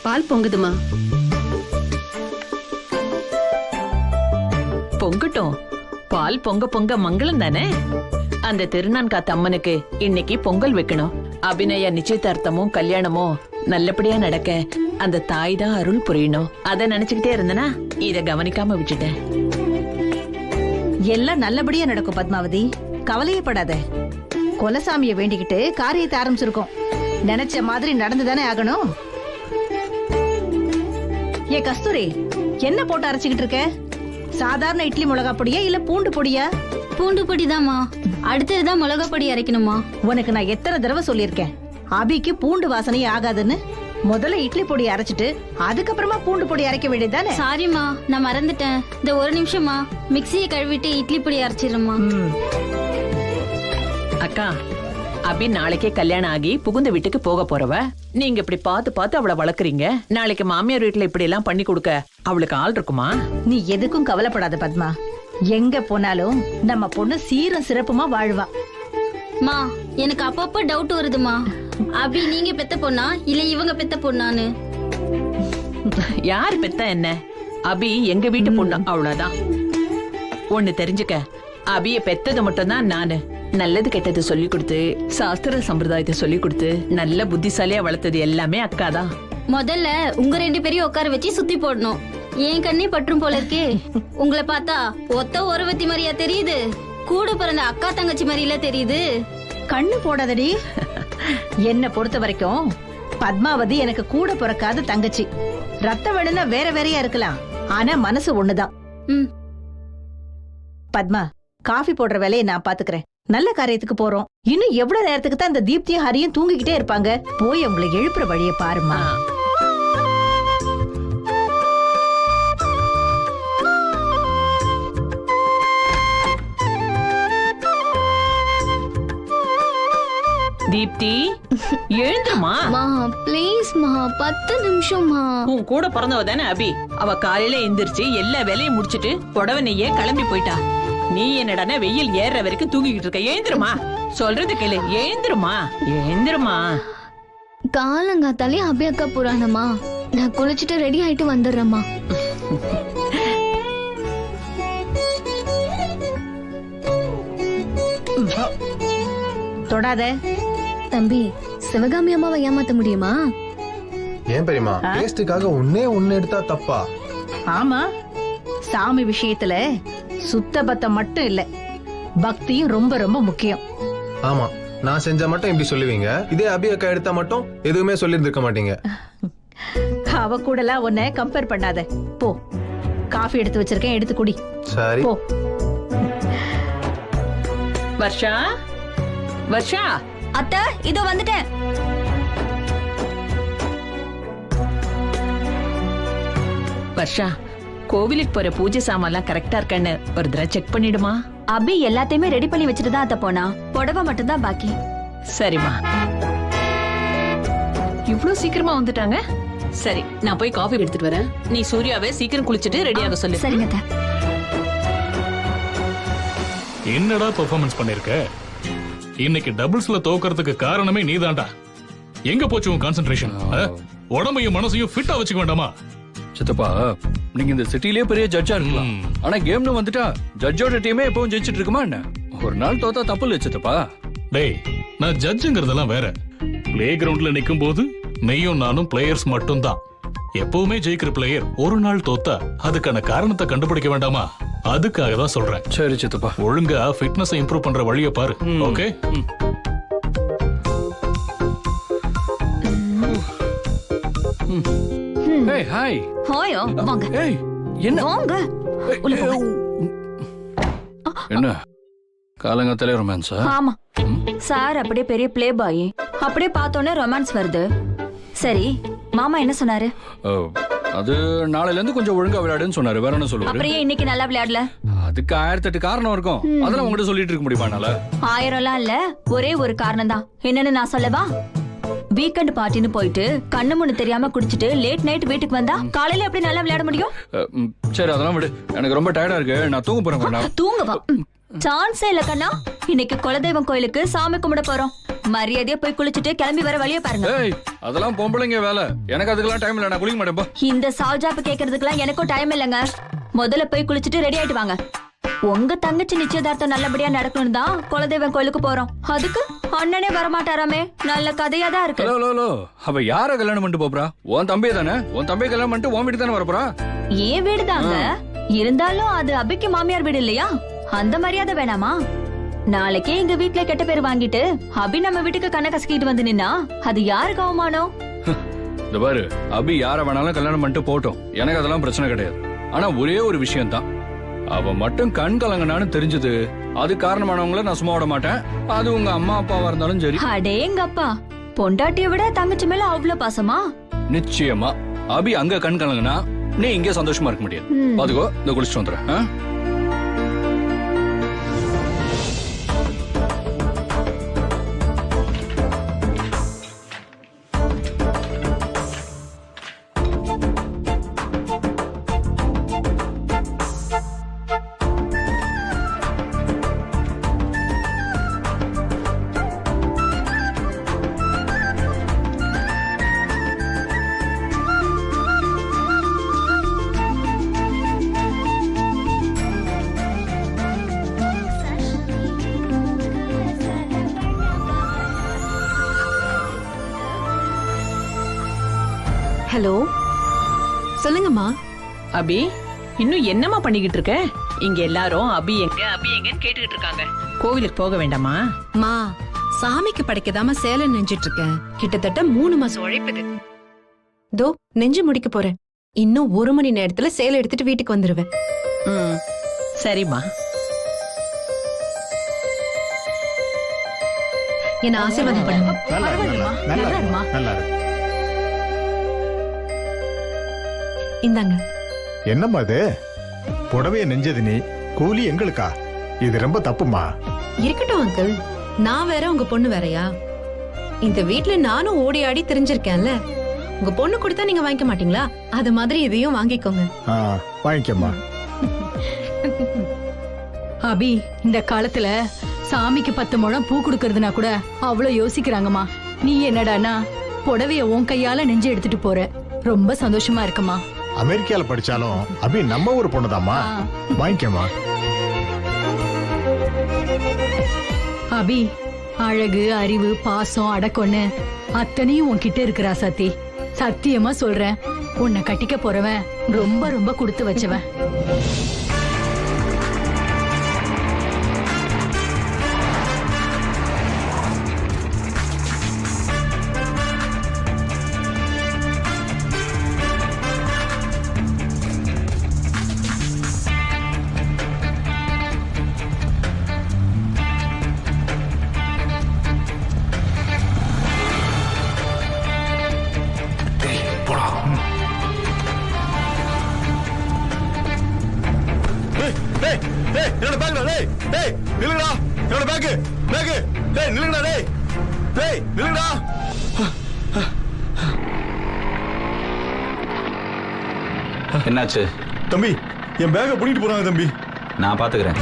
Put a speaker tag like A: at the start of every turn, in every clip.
A: பால் பொங்குதுமா.
B: பொங்கட்டும். பால் பொங்க பொங்க மங்களம் தானே. அந்த திருநான்காத்து அம்மனுக்கு இன்னைக்கு பொங்கல் வைக்கணும். அபிநயா நிச்சயதார்த்தமும் கல்யாணமும் நல்லபடியா நடக்க அந்த தாய் தான் அருள் புரியணும். அத நினைச்சுக்கிட்டே இருந்தனா இத கவனிக்காம விட்டுட்டேன்.
C: எல்லாம் நல்லபடியா நடக்கும் பத்மாவதி, கவலையே படாத. குலசாமிய வேண்டிக்கிட்டு காரியத்தை ஆரம்பிச்சிருக்கோம். நினைச்ச மாதிரி நடந்துதானே ஆகணும். ஏ கஸ்தூரி, என்ன போட்டு அரைச்சுக்கிட்டு இருக்க? சாதாரண இட்லி மிளகா பொடியா இல்ல பூண்டு பொடியா?
D: பூண்டு பொடிதாமா. அடுத்ததுதான் மிளகா பொடி அரைக்கணுமா?
C: உனக்கு நான் எத்தனை தடவை சொல்லியிருக்கேன், அபிக்கு பூண்டு வாசனையே ஆகாதுன்னு. முதல்ல இட்லி பொடி அரைச்சிட்டு அதுக்கப்புறமா பூண்டு பொடி அரைக்க வேண்டியதுதானே?
D: சாரிமா, நான் மறந்துட்டேன். இந்த ஒரு நிமிஷமா மிக்சியை கழுவிட்டு இட்லி பொடி அரைச்சிடுமா.
B: அக்கா, அபி நாளைக்கே கல்யாணம் ஆகி புகுந்த வீட்டுக்கு போக போறவ. நீங்க இப்படி பார்த்து பார்த்து அவளை வளர்க்குறீங்க. நாளைக்கு மாமியார் வீட்டுல இப்படி எல்லாம் பண்ணி கொடுக்க அவளுக்கு ஆள் இருக்குமா?
C: நீ எதுக்கும் கவலைப்படாத பத்மா. எங்க போனாலும் நம்ம பொண்ணு சீரும் சிறப்புமா வாழ்வா.
D: மா, எனக்கு அப்பப்ப டவுட் வருதுமா. அபி நீங்க பெத்த பொண்ணா இல்ல இவங்க பெத்த பொண்ணான்னு.
B: யாரு பெத்தா என்ன, அபி எங்க வீட்டு பொண்ணு, அவ்வளவுதான். ஒண்ணு தெரிஞ்சுக்க, அபிய பெத்தது மட்டும்தான் நானு. நல்லது கெட்டது சொல்லி கொடுத்து, சாஸ்திர சம்பிரதாயத்தை சொல்லி கொடுத்து நல்ல புத்திசாலியா வளர்த்தது எல்லாமே அக்காதான்.
D: முதல்ல உங்க 2 பேரையும் உட்கார வச்சு சுத்தி போடணும். ஏன் கண்ணே பற்றும் போல இருக்கே. உங்களை பார்த்தா ஒத்த ஒருவத்தி மாதிரியா தெரியுது? கூட பிறந்த அக்கா தங்கச்சி மாதிரில தெரியுது.
C: கண்ணு போடாதடி. என்ன பொறுத்த வரைக்கும் பத்மாவதி எனக்கு கூட பிறக்காத தங்கச்சி. ரத்த வேணும்னா வேற வேறையா இருக்கலாம், ஆனா மனசு ஒண்ணுதான். பத்மா, காஃபி போடுற வேலையை நான் பாத்துக்கிறேன். நல்ல காரியத்துக்கு போறோம். இன்னும் எவ்வளவு நேரத்துக்கு தான் இந்த தீப்தியும் ஹரியும் தூங்கிக்கிட்டே இருப்பாங்க? போய் அவங்களை எழுப்புற வழியை பாருமா.
B: தீப்தி, எழுந்துமா.
D: ப்ளீஸ் மா, 10 நிமிஷமா.
B: உன் கூட பிறந்தவ தானே அபி. அவ காலையில எந்திரிச்சு எல்லா வேலையும் முடிச்சிட்டு புடவை நெய்ய கிளம்பி போயிட்டா. நீ என்னடான வெயில் ஏற வரைக்கும் தூங்கிக்கிட்டு இருக்க. எழுந்துருமா, சொல்றது கேளு. எழுந்துருமா, எழுந்துருமா.
D: காலங்காத்தாலே அபி அக்கா புராணமா. நான் குளிச்சுட்டு ரெடி ஆயிட்டு வந்துடுறேம்மா.
C: தொடாத.
D: தம்பி, சிவகாமி அம்மாவை ஏமாத்த முடியுமா?
E: ஏன் பெரியமா, டேஸ்டுக்காக ஒண்ணு எடுத்தா தப்பா?
C: ஆமா, சாமி விஷயத்துல சுத்த பத்தம் மட்டும் இல்ல, பக்தியும் ரொம்ப ரொம்ப முக்கியம்.
E: ஆமா, நான் செஞ்சா மட்டும் இப்படி சொல்லுவீங்க. இதே அபி அக்கா எடுத்தா மட்டும் எதுவுமே சொல்லிருக்க மாட்டீங்க.
C: அவ கூடலாம் உன்னை கம்பேர் பண்ணாத. போ, காஃபி எடுத்து வச்சிருக்கேன், எடுத்து குடி.
E: சரி
C: போ.
B: வர்ஷா, வர்ஷா.
D: அத்தை, இதோ வந்துட்டேன்.
B: வர்ஷா, கோவிலுக்கு போற பூஜை சாமான்லாம் கரெக்டா இருக்கான்னு ஒரு தடவை செக் பண்ணிடுமா.
D: அபி எல்லாத்தையுமே ரெடி பண்ணி வச்சுட்டு தான் அத்தை போனா. புடவை மட்டும் தான் பாக்கி.
B: சரிம்மா. இவ்ளோ சீக்கிரமா வந்துட்டாங்க. சரி, நான் போய் காஃபி எடுத்துட்டு வரேன். நீ சூர்யாவை சீக்கிரம் குளிச்சுட்டு ரெடியாக சொல்லு.
D: சரிங்க அத்தை.
F: என்னடா பெர்ஃபார்மன்ஸ் பண்ணிருக்க? இன்னைக்கு டபுள்ஸ்ல தோக்கறதுக்கு காரணமே நீதான்டா. எங்க போச்சு உன் கான்சென்ட்ரேஷன்? உடம்பையும் மனசையும் ஃபிட்டா வச்சுக்க வேண்டாமா?
G: சித்தப்பா, நீங்க இந்த சிட்டிலே பெரிய ஜட்ஜா இருக்கலாம், ஆனா கேம்னு வந்துட்டா ஜட்ஜோட டீமே எப்பவும் ஜெயிச்சிட்டு இருக்குமா என்ன? ஒரு நாள் தோத்தா தப்பு இல்ல சித்தப்பா.
F: டேய், நான் ஜட்ஜுங்கிறதெல்லாம் வேற. பிளே கிரவுண்ட்ல நிக்கும் போது நீயும் நானும் பிளேயர்ஸ் மட்டும் தான். எப்பவுமே ஜெயிக்கிற பிளேயர் ஒரு நாள் தோத்தா அதுக்கான காரணத்தை கண்டுபிடிக்க வேண்டாமா? அதுக்காக தான் சொல்றேன்.
G: சரி சித்தப்பா,
F: ஒழுங்கா ஃபிட்னஸ் இம்ப்ரூவ் பண்ற வழியை பாரு. ஓகே?
G: Hey, hi.
D: ஹாயோ, வாங்க.
G: ஏய், என்ன
D: வாங்க.
G: என்ன காலங்காத்தாலே ரொமான்ஸா?
D: ஆமா சார், அப்படியே பெரிய பிளே பாய். அப்படியே பார்த்தோன்னே ரொமான்ஸ் வருது. சரி, மாமா என்ன சொன்னாரு?
G: அது நாளையில இருந்து கொஞ்சம் ஒழுங்கா விளையாடுன்னு சொன்னாரு. வேற என்ன சொல்லுவாரு?
D: அப்புறம் ஏன் இன்னைக்கு நல்லா விளையாடல?
G: அதுக்கு 1008 காரணம் இருக்கும். அதெல்லாம் உங்ககிட்ட சொல்லிட்டு இருக்க முடியுமா என்னால?
D: 1000 இல்ல, ஒரே ஒரு காரணம் தான். என்னன்னு நான் சொல்லவா? வீக்கெண்ட் பார்ட்டின்னு போயிட்டு கண்ணு முன்னு தெரியாம குடிச்சிட்டு லேட் நைட் வீட்டுக்கு வந்தா காலையில எப்படி நல்லா விளையாட முடியும்?
G: சரி, அதெல்லாம் விடு. எனக்கு ரொம்ப டயர்டா இருக்கு, நான் தூங்க போறேன்.
D: தூங்க வா.
A: சான்ஸே இல்ல கண்ணா. இன்னைக்கு குலதெய்வம் கோயிலுக்கு சாமி கும்பிட போறோம். மரியாதையா போய் குளிச்சுட்டு கிளம்பி வர வழிய பாருங்க.
G: ஏய் அதெல்லாம் பொம்பளைங்க வேலை, எனக்கு அதுக்கெல்லாம் டைம் இல்ல, நான் குளிக்க மாட்டேன் போ.
A: இந்த சால்ஜாப்பு கேக்குறதுக்கெல்லாம் எனக்கும் டைம் இல்லைங்க. முதல்ல போய் குளிச்சுட்டு ரெடி ஆயிட்டு வாங்க. உங்க தங்கச்சி நிச்சயதார்த்தம் நல்லபடியா நடக்கணும் தான் குலதெய்வம் கோயிலுக்கு போறோம். அதுக்கு அண்ணனே வரமாட்டாராமே, நல்ல கதையா தான் இருக்கு.
G: ஹலோ ஹலோ, அவ யார கல்யாணம் பண்ணிட்டு போறா? உன் தம்பியே தானே, உன் தம்பியை கல்யாணம் பண்ணிட்டு உன் வீட்டு தானே வரப்போறா?
A: ஏன் வீடு தாங்க, இருந்தாலும் அது அபிக்கு மாமியார் வீடு இல்லையா? அந்த மரியாதை வேணாமா? நாளைக்கே எங்க வீட்டுல கெட்ட பேர் வாங்கிட்டு அபி நம்ம வீட்டுக்கு கண்ண கசக்கிட்டு வந்து நின்னா அது யாருக்கு அவமானம்?
G: இந்த பாரு, அபி யார வேணாலும் கல்யாணம் பண்ணிட்டு போட்டோம், எனக்கு அதெல்லாம் பிரச்சனை கிடையாது. ஆனா ஒரே ஒரு விஷயம் தான், அவ மட்டும் கண் கலங்கனான்னு தெரிஞ்சது, அது காரணமானவங்கள நான் சும்மா விட மாட்டேன். அது உங்க அம்மா அப்பாவா இருந்தாலும் சரி.
A: அடேங்கப்பா, பொண்டாட்டிய விட தங்கச்சி மேல அவ்வளவு பாசமா?
G: நிச்சயமா அபி அங்க கண் கலங்கனா நீ இங்க சந்தோஷமா இருக்க முடியாது. பாத்துக்கோ, இந்த குளிச்சுட்டு வந்துடுறேன்.
H: ஹலோ, சொல்லுங்கம்மா.
B: அபி, இன்னும் என்னமா பண்ணிக்கிட்டு இருக்க? இங்க எல்லாரும் அபி எங்கன்னு கேட்டுக்கிட்டு இருக்காங்க. கோவிலுக்கு போக வேண்டாமா?
H: மா, சாமிக்கு படைக்கதாம சேலை நெஞ்சிட்டு இருக்கேன். கிட்டத்தட்ட 3 மாசம் உழைப்புது. தோ நெஞ்சு முடிக்க போறேன். இன்னும் 1 மணி நேரத்துல சேலை எடுத்துட்டு வீட்டுக்கு வந்துருவேன்.
B: சரிம்மா.
C: என்ன ஆசீர்வாதம் பண்ணுங்க.
I: நல்லா இருக்கு.
H: இந்தாங்க.
I: என்னம்மா இது? புடவைய நெஞ்சது நீ, கூலி எங்களுக்கா? இது ரொம்ப தப்புமா.
H: இருக்கட்டும் அங்கிள், நான் வேற உங்க பொண்ணு வேறயா? இந்த வீட்ல நானும் ஓடி ஆடி தெரிஞ்சிருக்கேன்ல. உங்க பொண்ணு கொடுத்தா நீங்க வாங்கிக்க மாட்டீங்களா? அது மாதிரி இதையும் வாங்கிக்கோங்க.
I: வாங்கிக்கம்மா.
C: அபி, இந்த காலத்துல சாமிக்கு 10 முழம் பூ கொடுக்கறதுனா கூட அவ்வளவு யோசிக்கிறாங்கம்மா. நீ என்னடானா புடவைய உன் கையால நெஞ்சு எடுத்துட்டு போற. ரொம்ப சந்தோஷமா இருக்குமா.
I: அமெரிக்கால படிச்சாலும் அபி நம்ம ஊர் பொண்ணுதாம்மா. வாங்கிக்கம்மா.
C: அபி, அழகு, அறிவு, பாசம், அடக்கொன்னு அத்தனையும் உன்கிட்ட இருக்கிறா சத்தி. சத்தியமா சொல்றேன், உன்னை கட்டிக்க போறவன் ரொம்ப ரொம்ப கொடுத்து வச்சவன்.
J: என்னாச்சு
I: தம்பி? என் பேக புடிட்டு போறாங்க தம்பி.
J: நான் பாத்துக்கிறேன்.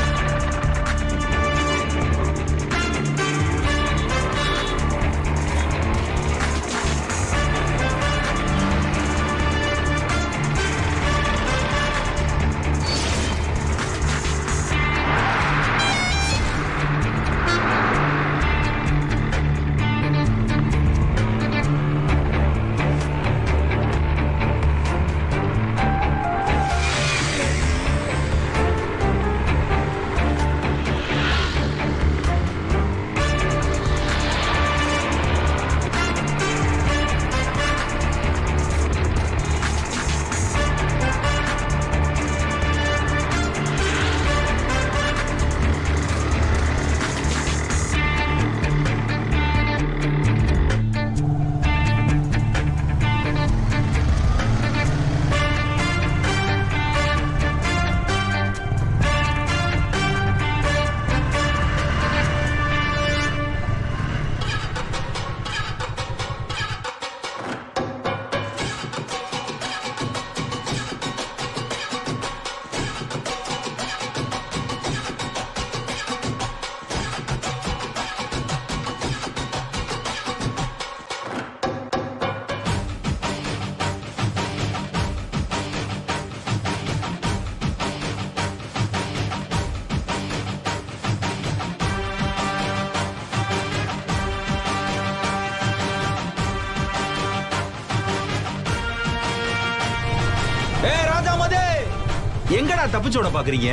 J: எங்கடா தப்பிச்சோட பாக்குறீங்க?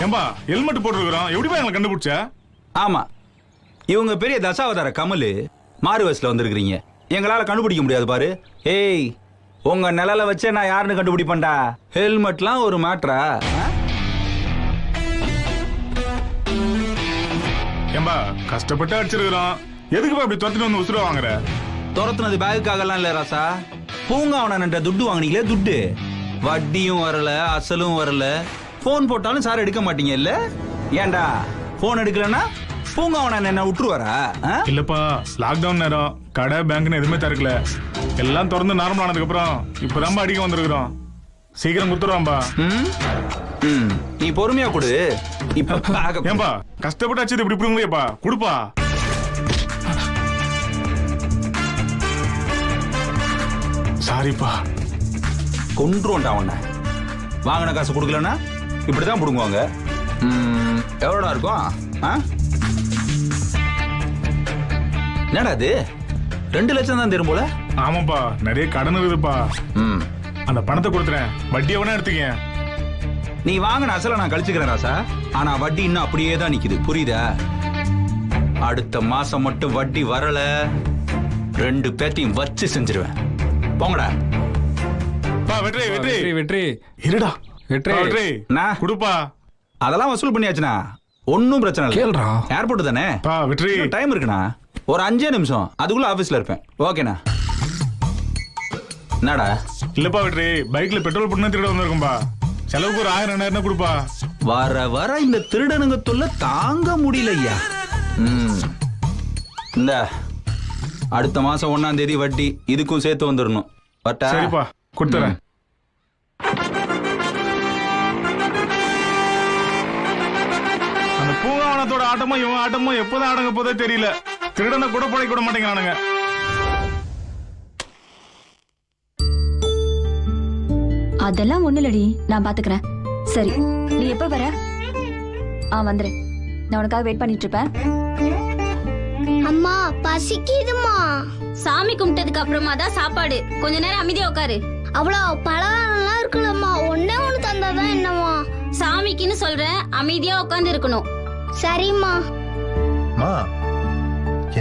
K: ஏம்பா ஹெல்மெட் போட்டுருக்கோம், எப்படிப்பா எங்களை கண்டுபிடிச்ச?
J: ஆமா, இவங்க பெரிய தசாவதார கமல் மாறு வயசுல வந்திருக்கிறீங்க. எங்களால கண்டுபிடிக்க முடியாது பாரு. ஏய், உங்க நிழல வச்சே நான் யாருன்னு கண்டுபிடிப்பேன்டா. ஹெல்மெட்லாம் ஒரு மேட்ரா?
K: ஏம்பா கஷ்டப்பட்டு அடிச்சிருக்கிறோம், எதுக்குப்பா இப்படி துரத்துட்டு வந்து உசுர வாங்குற?
J: துரத்துனது பேகுக்காகலாம் இல்ல ராசா, பூங்காவனன்ற துட்டு வாங்கினீங்களே துட்டு, வட்டியும் வரல அசலும் வரல. போன் போட்டாலும் சார் எடுக்க மாட்டீங்க இல்ல? ஏண்டா போன் எடுக்கலன்னா பூங்காவனன் என்ன விட்டுருவாரா?
K: இல்லப்பா, லாக்டவுன் நேரம், கடை பேங்க்னு எதுவுமே திறக்கல, எல்லாம் திறந்து நார்மல் ஆனதுக்கு அப்புறம் இப்பதான்பா அடிக்க வந்திருக்கிறோம். சீக்கிரம் குடுத்துருவான்பா.
J: நீ பொறுமையா கொடு. இப்ப
K: ஏன்பா கஷ்டப்பட்டு அடிச்சது இப்படி புடுங்கலையப்பா, கொடுப்பா. சாரிப்பா.
J: கொன்றுவோம்டா உன்னை. வாங்கின காசு கொடுக்கலன்னா இப்படிதான் புடுங்குவாங்க. எவ்வளோடா இருக்கும்? என்னடா அது 2 லட்சம் தான் தரும் போல?
K: ஆமாப்பா, நிறைய கடன் இருக்குதுப்பா. அந்த பணத்தை கொடுத்துறேன், வட்டி எவனா எடுத்துக்க.
J: நீ வாங்கின அசலை நான் கழிச்சுக்கிறேன் ராசா, ஆனா வட்டி இன்னும் அப்படியே தான் நிக்குது, புரியுதா? அடுத்த மாசம் மட்டும் வட்டி வரல, 2 பேத்தையும் வச்சு செஞ்சிருவேன். போங்கடா.
K: வெற்றி வெற்றி
G: வெற்றி
K: இருடா.
G: வெற்றி
K: வெற்றி
J: நான்
K: கொடுப்பா.
J: அதெல்லாம் வசூல் பண்ணியாச்சுனா ஒன்னும் பிரச்சனை இல்லை.
G: கேளுடா.
J: ஏர்போர்ட் தானே
K: வெற்றி,
J: டைம் இருக்குண்ணா, ஒரு 5 நிமிஷம், அதுக்குள்ள ஆபீஸ்ல இருப்பேன். ஓகேண்ணா. என்னடா?
K: இல்லப்பா வெற்றி, பைக்ல பெட்ரோல் போட்டு திருட வந்திருக்கும்பா, செலவுக்கு ஒரு 1000-2000 கொடுப்பா.
J: வர வர இந்த திருடனுங்க தொல்லை தாங்க முடியலையா. இந்த அடுத்த மாசம் 1ஆம் தேதி வட்டி இதுக்கும் சேர்த்து வந்துடணும்.
K: சரிப்பா, கொடுத்துறேன். அந்த பூங்காவனத்தோட ஆட்டமும் இவன் ஆட்டமும் எப்போதான் அடங்க போதே தெரியல. திருடனை கூட பழைக்க விட மாட்டேங்கிறானுங்க.
A: அதெல்லாம் ஒண்ணு இல்லடி, நான் பாத்துக்கிறேன். சரி, நீ எப்ப வர? வந்துரு, நான் உனக்காக வெயிட் பண்ணிட்டு இருப்பேன்.
L: அம்மா பசிக்குதுமா.
D: சாமி கும்பிட்டதுக்கு அப்புறமா தான் சாப்பாடு, கொஞ்ச நேரம் அமைதியா உட்காரு.
L: அவ்வளவு பலகாரம்லாம் இருக்குல்லம்மா, ஒண்ணே ஒண்ணு தந்தாதான் என்னம்மா?
D: சாமிக்குன்னு சொல்றேன், அமைதியா உட்கார்ந்து இருக்கணும்.
L: சரிம்மா.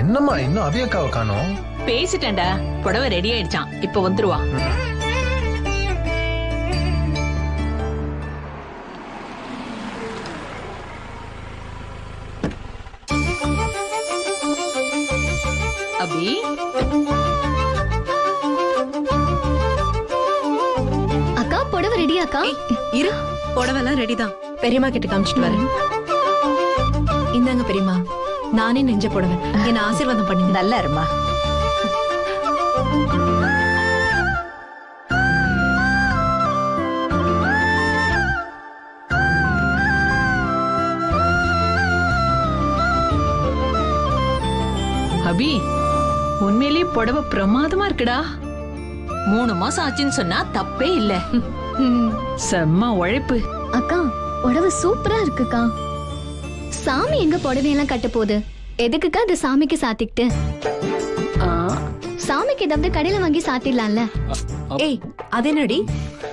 E: என்னம்மா இன்னும் அபியக்காவை காணோம்?
B: பேசிட்டேன்டா, புடவை ரெடி ஆயிடுச்சான், இப்ப வந்துருவா. அபி,
L: அக்கா புடவை ரெடியா? அக்கா
H: இரு, புடவெல்லாம் ரெடி தான். பெரியம்மா கிட்ட காமிச்சிட்டு வரேன். இந்தாங்க பெரியம்மா, நானே நெஞ்ச புடவை, என்ன ஆசீர்வாதம் பண்ணுங்க.
B: நல்லா இருமா. அபி, உண்மையிலேயே புடவை பிரமாதமா இருக்குடா. 3 மாசம் ஆச்சுன்னு சொன்னா தப்பே இல்ல. செம்ம உழைப்பு.
L: அக்கா புடவை சூப்பரா இருக்குக்கா. சாமி எங்க புடவையெல்லாம் கட்ட போகுது? எதுக்குக்கா அது சாமிக்கு சாத்திக்கிட்டு? சாமிக்கு ஏதாவது கடையில வாங்கி சாத்திடலாம்ல.
H: ஏய், அது என்னடி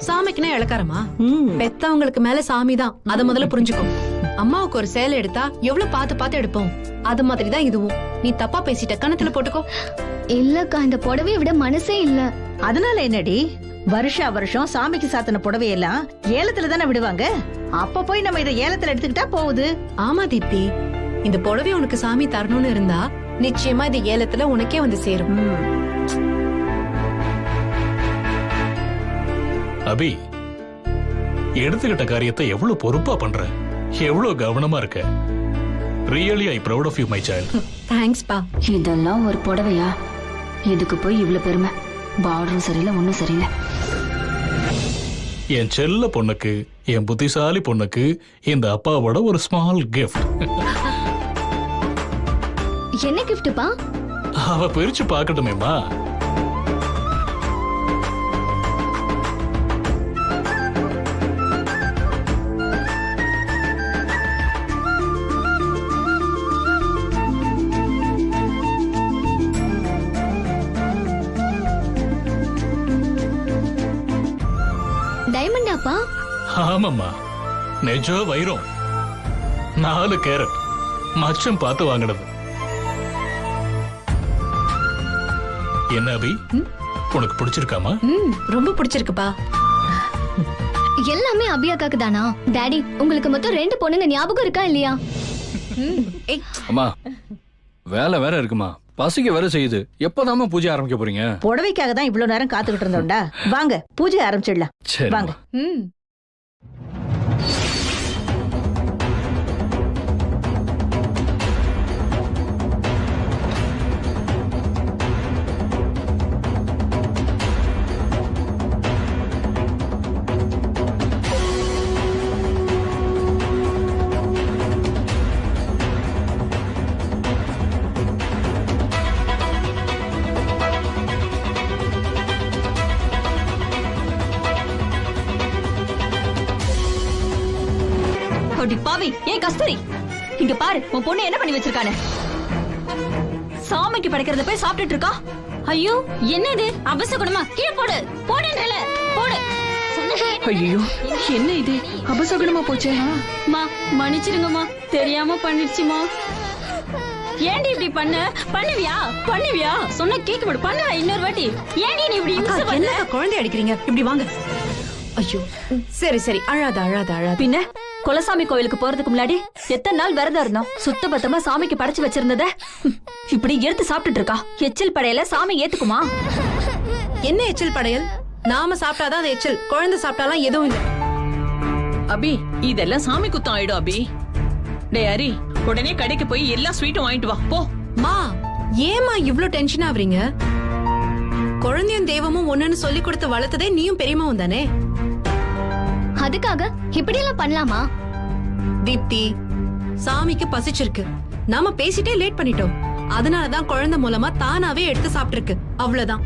H: சாமிக்குன்னா இளக்காரமா? பெத்தவங்களுக்கு மேல சாமி தான், அத முதல்ல புரிஞ்சுக்கோ. அம்மாவுக்கு ஒரு சேலை எடுத்தா எவ்வளவு பார்த்து எடுப்போம், அது மாதிரி தான் இதுவும். நீ தப்பா பேசிட்ட, கணத்துல போட்டுக்கோ.
L: இல்லக்கா, இந்த புடவையை விட மனசே இல்ல.
M: அதனால என்னடி, வருஷம் சாமிக்கு சாத்தின புடவையெல்லாம் ஏலத்துல தானே விடுவாங்க. அப்ப போய் நம்ம இதை ஏலத்துல எடுத்துக்கிட்டா போகுது.
H: ஆமா தீப்தி, இந்த புடவை உனக்கு சாமி தரணும்னு இருந்தா நிச்சயமா இது ஏலத்துல உனக்கே வந்து சேரும்.
F: அபி, எடுத்துக்கிட்ட காரியத்தை எவ்வளவு பொறுப்பா பண்ற, எவ்வளவு கவனமா இருக்க. Really I proud of you my child.
H: Thanks பா.
A: இதெல்லாம் ஒரு புடவையா? இதுக்கு போய் இவ்வளவு பெருமை? பார்டரும் சரியில்லை, ஒன்னும் சரியில்லை.
F: என் செல்ல பொண்ணுக்கு, என் புத்திசாலி பொண்ணுக்கு இந்த அப்பாவோட ஒரு ஸ்மால் கிஃப்ட்.
L: என்ன கிஃப்ட்பா?
F: அவ பிரிச்சு பார்க்கட்டுமேமா. ஆமாம்மா, நெஜ வைரம் 4 கேரட் மச்சம் பார்த்து வாங்கினது. என்ன அபி, உனக்கு பிடிச்சிருக்காமா?
H: ரொம்ப பிடிச்சிருக்குப்பா.
L: எல்லாமே அபி அக்காக்கு தானா? டாடி, உங்களுக்கு மொத்தம் 2 பொண்ணுங்க ஞாபகம் இருக்கா இல்லையா?
G: அம்மா வேலை வேற இருக்குமா, பசிக்க வேற செய்யுது. எப்பதாம்மா பூஜை ஆரம்பிக்க போறீங்க?
M: புடவைக்காக தான் இவ்வளவு நேரம் காத்துக்கிட்டு இருந்தோம்டா. வாங்க பூஜை ஆரம்பிச்சிடலாம்.
G: சரி
M: வாங்க.
A: பாவி, ஏன் கஸ்தூரி, இங்க பாரு, உன் பொண்ணு என்ன பண்ணி வச்சிருக்கானே. சாமிக்கு படைக்கிறத போய் சாப்பிட்டுட்டு இருக்கா.
D: ஐயோ, என்ன இது அபசகுணமா? கீழே போடு, போடுன்றல போடு.
B: ஐயோ, என்ன இது அபசகுணமா போச்சே.
D: மா மன்னிச்சிடுங்கம்மா, தெரியாம பண்ணிடுச்சுமா. ஏண்டி இப்படி பண்ணுவியா? சொன்ன கேட்க மாடு, பண்ணுவா இன்னொரு வாட்டி. ஏண்டி நீ இப்படி இம்சை பண்ண?
H: குழந்தை அடிக்கிறீங்க, இப்படி வாங்க. ஐயோ, சரி சரி, அழாத.
A: பின்ன குலசாமி கோயிலுக்கு போறதுக்கு முன்னாடி எத்தனை நாள் விரதம் இருந்தோம். சுத்த பத்தமா சாமிக்கு படைச்சு வச்சிருந்தத இப்படி எடுத்து சாப்பிட்டுட்டு இருக்கா. எச்சில் படையல சாமி ஏத்துக்குமா?
H: என்ன எச்சில் படையல்? நாம சாப்பிட்டாதான் அது எச்சில், குழந்தை சாப்பிட்டாலாம் எதுவும் இல்ல.
B: அபி, இதெல்லாம் சாமி குத்தம் ஆயிடும் அபி. டே ஹரி, உடனே கடைக்கு போய் எல்லா ஸ்வீட்டும் வாங்கிட்டு வா போ.
H: மா, ஏமா இவ்ளோ டென்ஷன் ஆவறீங்க? குழந்தையும் தெய்வமும் ஒண்ணுன்னு சொல்லி கொடுத்து வளர்த்ததே நீயும் பெரியமாவும் தானே.
L: அதுக்காக இப்படி எல்லாம் பண்ணலாமா?
H: தீப்தி, சாமிக்கு பசிச்சிருக்கு, நாம பேசிட்டே லேட் பண்ணிட்டோம். அதனாலதான் குழந்தை மூலமா தானாவே எடுத்து சாப்பிட்டிருக்கு, அவ்வளவுதான்.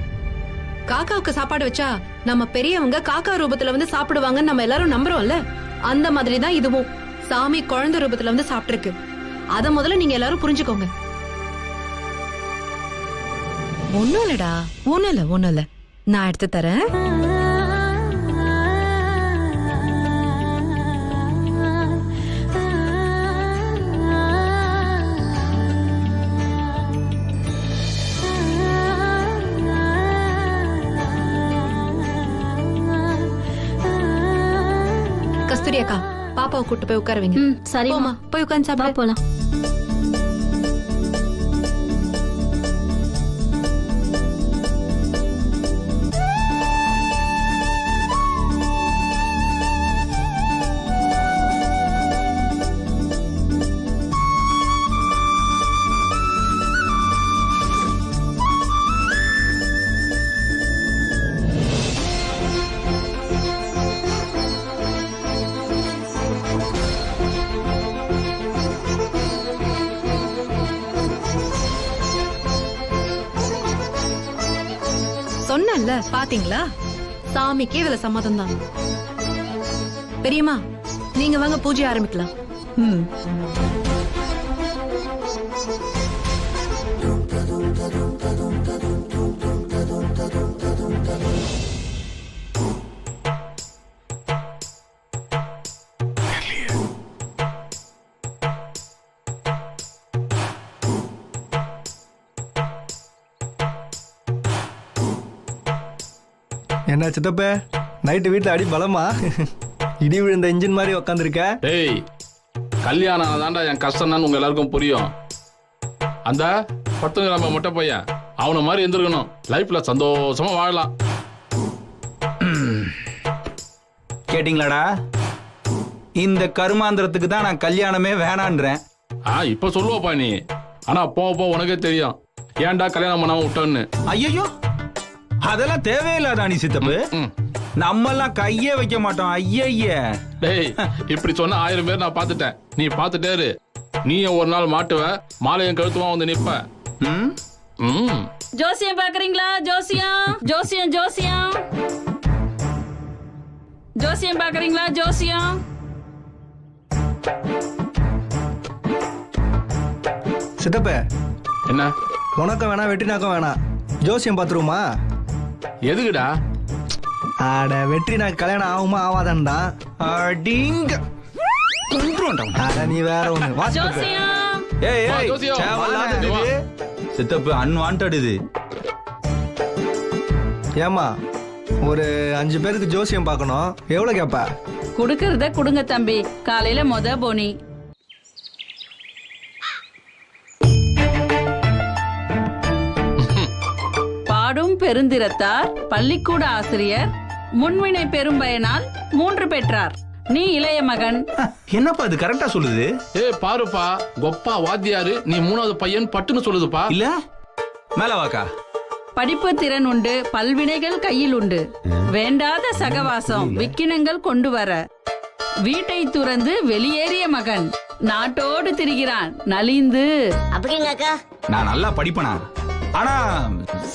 H: காக்காவுக்கு சாப்பாடு வச்சா நம்ம பெரியவங்க காக்கா ரூபத்துல வந்து சாப்பிடுவாங்கன்னு நம்ம எல்லாரும் நம்புறோம்ல, அந்த மாதிரிதான் இதுவும். சாமி குழந்தை ரூபத்துல வந்து சாப்பிட்டிருக்கு. அத முதல்ல நீங்க எல்லாரும் புரிஞ்சுக்கோங்க. ஒண்ணும் இல்லடா, ஒண்ணும் இல்ல, நான் எடுத்து தரேன். கஸ்தூரி அக்கா, பாப்பாவை கூட்டு போய் உட்கார வைங்க.
D: சரிம்மா,
H: போய் உட்காந்து சாப்பிட
D: போலாம்.
H: சொன்னல, பாத்தீங்களா? சாமிக்கு இதுல சம்மதம் தான். பெரியம்மா, நீங்க வாங்க பூஜை ஆரம்பிக்கலாம்.
N: என்ன சித்தப்ப, நைட்டு வீட்டுல அடி பலமா? இடி விழுந்த இன்ஜின் மாதிரி உக்காந்துருக்க.
O: டேய், கல்யாணம் தாண்டா என் கஷ்டம் தான் உங்க எல்லாருக்கும் புரியும். அந்த 10 கிராம மொட்டை பையன் அவனை மாதிரி இருந்திருக்கணும். லைஃப்ல சந்தோஷமா வாழலாம்.
J: கேட்டீங்களாடா? இந்த கருமாந்திரத்துக்கு தான் நான் கல்யாணமே வேணான்றேன்.
O: இப்ப சொல்லுவப்பா நீ, ஆனா போக உனக்கே தெரியும் ஏன்டா கல்யாணம் பண்ணாம விட்டோன்னு.
J: ஐயோ, அதெல்லாம் தேவையில்லாதா நீ சித்தப்பு? நம்ம எல்லாம் கையே வைக்க மாட்டோம். ஐய,
O: டேய், இப்படி சொன்ன 1000 பேர் நான் பாத்துட்டேன். நீ பாத்துட்டே இரு. நீயும் ஒரு நாள் மாட்டுவ, மாலையும் கழுத்துவா வந்து நிப்ப.
D: ஜோசியம் பாக்குறீங்களா? ஜோசியம் பாக்குறீங்களா? ஜோசியம்.
N: சித்தப்ப,
O: என்ன
N: உனக்கும் வேணாம் வெற்றினாக்கும் வேணாம், ஜோசியம் பாத்துருமா?
O: எதுக்குடா?
N: ஆட, வெற்றி நான் கல்யாணம் ஆகுமா ஆவாதான்.
J: அடிங்க
N: நீ வேற ஒண்ணு
J: ஏய்
O: வா,
J: ஏய்
O: ஜோசியம்.
J: தேவையில்லாத
O: வா.
J: இது. சித்தப்பு அன்வான்டட் இது.
N: ஏமா ஒரு 5 பேருக்கு ஜோசியம் பார்க்கணும், எவ்வளவு கேப்ப?
P: குடுக்கறத குடுங்க தம்பி, காலையில போனி. பாடும் பெருந்திரத்தார் பள்ளிக்கூட ஆசிரியர் முன்வினை பெரும் பயனால் 3 பெற்றார். நீ இளைய மகன்.
J: என்னப்பா இது கரெக்டா சொல்லுது?
O: பாருப்பா, கொப்பா வாத்தியாரு, நீ 3வது பையன் பட்டுன்னு சொல்லுதுப்பா.
J: இல்ல மேல வாக்கா.
P: படிப்பு திறன் உண்டு, பல்வினைகள் கையில் உண்டு. வேண்டாத சகவாசம் விக்கினங்கள் கொண்டு வர. வீட்டை துறந்து வெளியேறிய மகன் நாட்டோடு திரிகிறான் நலிந்து.
J: அப்படிங்கக்கா நான் நல்லா படிப்பனா, ஆனா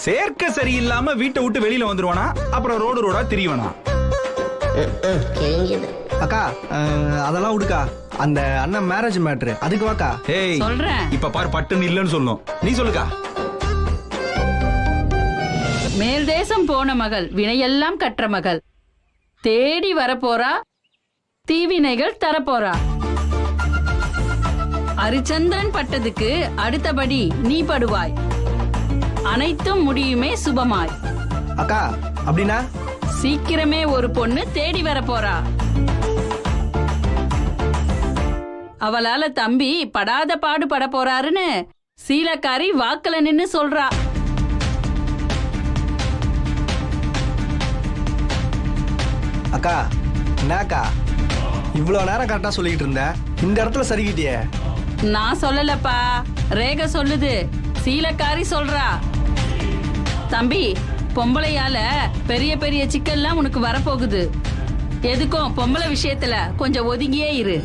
J: சேர்க்க சரியில்லாம வீட்டை விட்டு வெளியில வந்துருவானா, அப்புறம் ரோடா திரிவனா.
N: அக்கா அதெல்லாம் விடுக்கா, அந்த அண்ணன் மேரேஜ் மேட்ரு அதுக்கு வாக்கா.
J: ஏய்
P: சொல்றேன்.
J: இப்ப பாரு பட்டுன்னு இல்லன்னு சொல்லணும், நீ சொல்லுக்கா.
P: மேல் தேசம் போன மகள் வினையெல்லாம் கற்ற மகள் தேடி வரப்போறா, தீவினைகள் தரப்போறா. அரிச்சந்திரன் பட்டதுக்கு அடுத்தபடி நீ படுவாய், அனைத்தும் முடியுமே சுபமாய்.
N: அக்கா அப்படின்னா
P: சீக்கிரமே ஒரு பொண்ணு தேடி வரப்போறா. அவளால தம்பி படாத பாடு பட போறாருன்னு சீலக்காரி வாக்குல நின்னு சொல்றா.
N: அக்கா என்னக்கா இவ்வளவு நேரம் கரெக்டா சொல்லிக்கிட்டு இருந்த, இந்த இடத்துல சரிக்கிட்டியே.
P: நான் சொல்லலப்பா, ரேக சொல்லுது, சீலக்காரி சொல்றா. தம்பி, பொம்பளையால பெரிய பெரிய சிக்கல்லாம் உனக்கு வரப்போகுது. எதுக்கும் பொம்பளை விஷயத்துல கொஞ்சம் ஒதுங்கியே இரு.